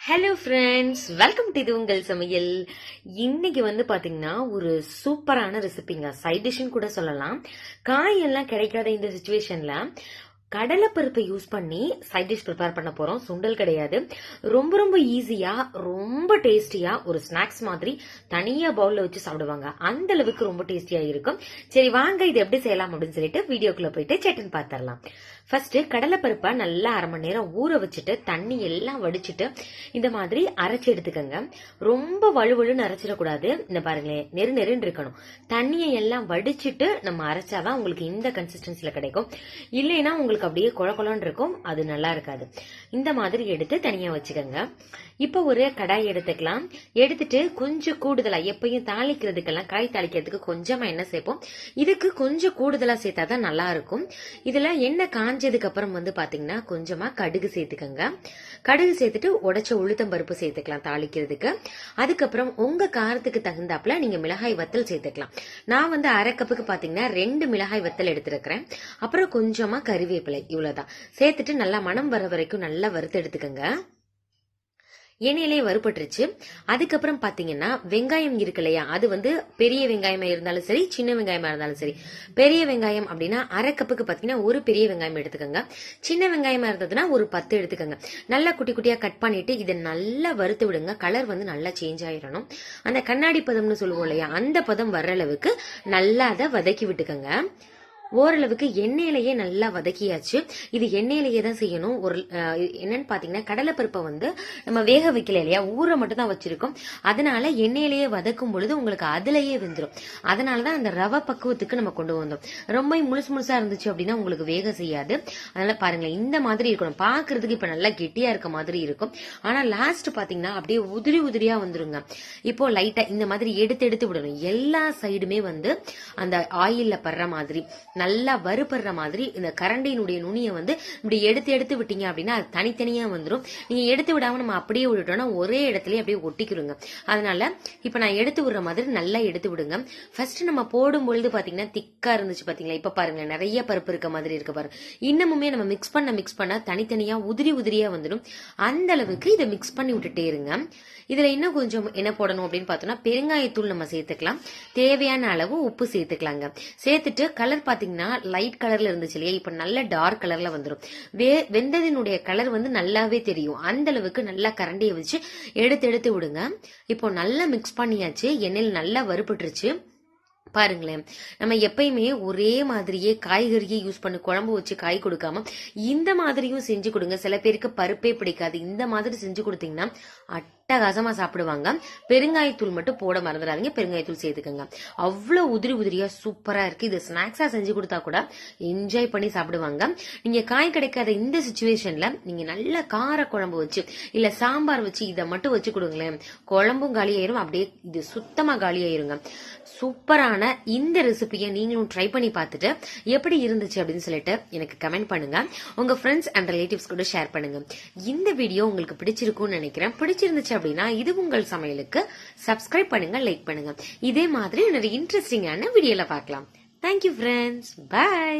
Hello friends, welcome to இது உங்கள் சமையல். இன்னைக்கு பாத்தீங்கன்னா ஒரு சூப்பரான ரெசிபிங்க, சைட் டிஷ்னு கூட சொல்லலாம். காயெல்லாம் கிடைக்காத இந்த சிச்சுவேஷன்ல கடலைப்பருப்பை யூஸ் பண்ணி சைட் டிஷ் ப்ரிப்பேர் பண்ண போறோம். சுண்டல் கிடையாது. ரொம்ப ரொம்ப ஈஸியா, ரொம்ப டேஸ்டியா, ஒரு ஸ்நாக்ஸ் மாதிரி தனியா பவுல்ல வச்சு சாப்பிடுவாங்க. அந்த அளவுக்கு ரொம்ப டேஸ்டியா இருக்கும். சரி வாங்க, இது எப்படி செய்யலாம் அப்படின்னு சொல்லிட்டு வீடியோக்குள்ள போயிட்டு செட்டன் பாத்திரலாம். ஃபர்ஸ்ட் கடலைப்பருப்பை நல்லா அரை மணி நேரம் ஊற வச்சுட்டு தண்ணி எல்லாம் வடிச்சிட்டு இந்த மாதிரி அரைச்சி எடுத்துக்கங்க. ரொம்ப வலுவலுன்னு அரைச்சிடக்கூடாது. இந்த பாருங்களேன், நெரு நெருன்னு இருக்கணும். தண்ணியை எல்லாம் வடிச்சிட்டு நம்ம அரைச்சாதான் உங்களுக்கு இந்த கன்சிஸ்டன்சில கிடைக்கும். இல்லைன்னா உங்களுக்கு அப்படியே கொழ கொழன்னு இருக்கும், அது நல்லா இருக்காது. இந்த மாதிரி எடுத்து தனியா வச்சுக்கோங்க. இப்ப ஒரு கடாய் எடுத்துக்கலாம். எடுத்துட்டு கொஞ்சம் கூடுதலா, எப்பயும் தாளிக்கிறதுக்கெல்லாம் காய் தாளிக்கிறதுக்கு கொஞ்சமா எண்ணெய் சேர்ப்போம். இதுக்கு கொஞ்சம் கூடுதலா சேர்த்தாதான் நல்லா இருக்கும். இதுல எண்ணெய் காஞ்சதுக்கு அப்புறம் பாத்தீங்கன்னா கொஞ்சமா கடுகு சேர்த்துக்கங்க. கடுகு சேர்த்துட்டு உடைச்ச உளுத்தம் பருப்பு சேர்த்துக்கலாம் தாளிக்கிறதுக்கு. அதுக்கப்புறம் உங்க காரத்துக்கு தகுந்தாப்புல நீங்க மிளகாய் வத்தல் சேர்த்துக்கலாம். நான் அரை கப்புக்கு பாத்தீங்கன்னா 2 மிளகாய் வத்தல் எடுத்துருக்கிறேன். அப்புறம் கொஞ்சமா கறிவேப்பிலை, இவ்வளவுதான் சேர்த்துட்டு நல்லா மனம் வர வரைக்கும் நல்லா வறுத்து எடுத்துக்கங்க. எண்ணெயிலே வறுபட்டுருச்சு. அதுக்கப்புறம் பாத்தீங்கன்னா வெங்காயம் இருக்கு இல்லையா, அது பெரிய வெங்காயமா இருந்தாலும் சரி, சின்ன வெங்காயமா இருந்தாலும் சரி. பெரிய வெங்காயம் அப்படின்னா அரை கப்புக்கு பாத்தீங்கன்னா ஒரு பெரிய வெங்காயம் எடுத்துக்கோங்க. சின்ன வெங்காயமா இருந்ததுன்னா ஒரு 10 எடுத்துக்கோங்க. நல்லா குட்டி குட்டியா கட் பண்ணிட்டு இதை நல்லா வறுத்து விடுங்க. கலர் நல்லா சேஞ்ச் ஆயிடணும். அந்த கண்ணாடி பதம்னு சொல்லுவோம் இல்லையா, அந்த பதம் வர்ற அளவுக்கு நல்லா அதை வதக்கி விட்டுக்கோங்க. ஓரளவுக்கு எண்ணெயிலேயே நல்லா வதக்கியாச்சு. இது எண்ணெயிலேயே தான் செய்யணும். என்னன்னு பாத்தீங்கன்னா கடலைப்பருப்பை நம்ம வேக வைக்கல இல்லையா, ஊற மட்டும் தான் வச்சிருக்கோம். அதனால எண்ணெயிலேயே வதக்கும் பொழுது உங்களுக்கு அதுலயே வெந்துடும். அதனாலதான் அந்த ரவை பக்குவத்துக்கு நம்ம கொண்டு வந்தோம். ரொம்ப முழுசு முழுசா இருந்துச்சு அப்படின்னா உங்களுக்கு வேக செய்யாது. அதனால பாருங்களேன், இந்த மாதிரி இருக்கணும். பாக்குறதுக்கு இப்ப நல்லா கெட்டியா இருக்க மாதிரி இருக்கும். ஆனா லாஸ்ட் பாத்தீங்கன்னா அப்படியே உதிரி உதிரியா வந்துருங்க. இப்போ லைட்டா இந்த மாதிரி எடுத்து எடுத்து விடணும். எல்லா சைடுமே அந்த ஆயில்ல படுற மாதிரி, நல்லா வறுபடுற மாதிரி இந்த கரண்டியினுடைய நுனியை இப்படி எடுத்து எடுத்து விட்டீங்க அப்படின்னா அது தனித்தனியா வந்துடும். நீங்க எடுத்து விடாம நம்ம அப்படியே விட்டுட்டோம்னா ஒரே இடத்துலயே அப்படியே ஒட்டிக்கிறோங்க. அதனால இப்ப நான் எடுத்து விடுற மாதிரி நல்லா எடுத்து விடுங்க. ஃபர்ஸ்ட் நம்ம போடும் பொழுது பாத்தீங்கன்னா திக்கா இருந்துச்சு பாத்தீங்களா, இப்ப பாருங்க நிறைய பருப்பு இருக்க மாதிரி இருக்கு பாருங்க. இன்னமுமே நம்ம மிக்ஸ் பண்ண தனித்தனியா உதிரி உதிரியா வந்துடும். அந்த அளவுக்கு இதை மிக்ஸ் பண்ணி விட்டுட்டே இருங்க. இதுல இன்னும் கொஞ்சம் என்ன போடணும் அப்படின்னு பார்த்தோம்னா பெருங்காயத்தூள் நம்ம சேர்த்துக்கலாம். தேவையான அளவு உப்பு சேர்த்துக்கலாங்க. சேர்த்துட்டு கலர் பாத்தீங்கன்னா லைட் கலர்ல இருந்துச்சு இல்லையா, இப்ப நல்ல டார்க் கலர்ல வந்துடும். வெந்ததினுடைய கலர் நல்லாவே தெரியும். அந்த அளவுக்கு நல்லா கரண்டியை வச்சு எடுத்து எடுத்து விடுங்க. இப்போ நல்லா மிக்ஸ் பண்ணியாச்சு. எண்ணெயில் நல்லா வறுபட்டுருச்சு. பாருங்களேன், நம்ம எப்பயுமே ஒரே மாதிரியே காய்கறியை யூஸ் பண்ணி குழம்பு வச்சு காய் கொடுக்காம இந்த மாதிரியும் செஞ்சு கொடுங்க. சில பேருக்கு பருப்பே பிடிக்காது. இந்த மாதிரி செஞ்சு கொடுத்தீங்கன்னா அட்டகாசமா சாப்பிடுவாங்க. பெருங்காயத்தூள் மட்டும் போட மறந்துடாதீங்க. பெருங்காயத்தூள் சேர்த்துக்கோங்க. அவ்வளவு உதிரி உதிரியா சூப்பரா இருக்கு. இது ஸ்நாக்ஸா செஞ்சு கொடுத்தா கூட என்ஜாய் பண்ணி சாப்பிடுவாங்க. நீங்க காய் கிடைக்காத இந்த சிச்சுவேஷன்ல நீங்க நல்ல கார குழம்பு வச்சு இல்ல சாம்பார் வச்சு இதை மட்டும் வச்சு கொடுங்களேன். குழம்பும் காலியாயிரும், அப்படியே இது சுத்தமா காலியாயிருங்க. சூப்பரான இந்த ரெசிபியை நீங்களும் ட்ரை பண்ணி பார்த்துட்டு எப்படி இருந்துச்சு அப்படின்னு சொல்லிட்டு எனக்கு கமெண்ட் பண்ணுங்க. உங்க ஃப்ரெண்ட்ஸ் அண்ட் ரிலேட்டிவ்ஸ் கூட ஷேர் பண்ணுங்க. இந்த வீடியோ உங்களுக்கு பிடிச்சிருக்கும்னு நினைக்கிறேன். பிடிச்சிருந்துச்சு அப்படின்னா இது உங்கள் சமையலுக்கு சப்ஸ்கிரைப் பண்ணுங்க, லைக் பண்ணுங்க. இதே மாதிரி நிறைய இன்ட்ரெஸ்டிங்கான வீடியோல பார்க்கலாம். Thank you friends, by.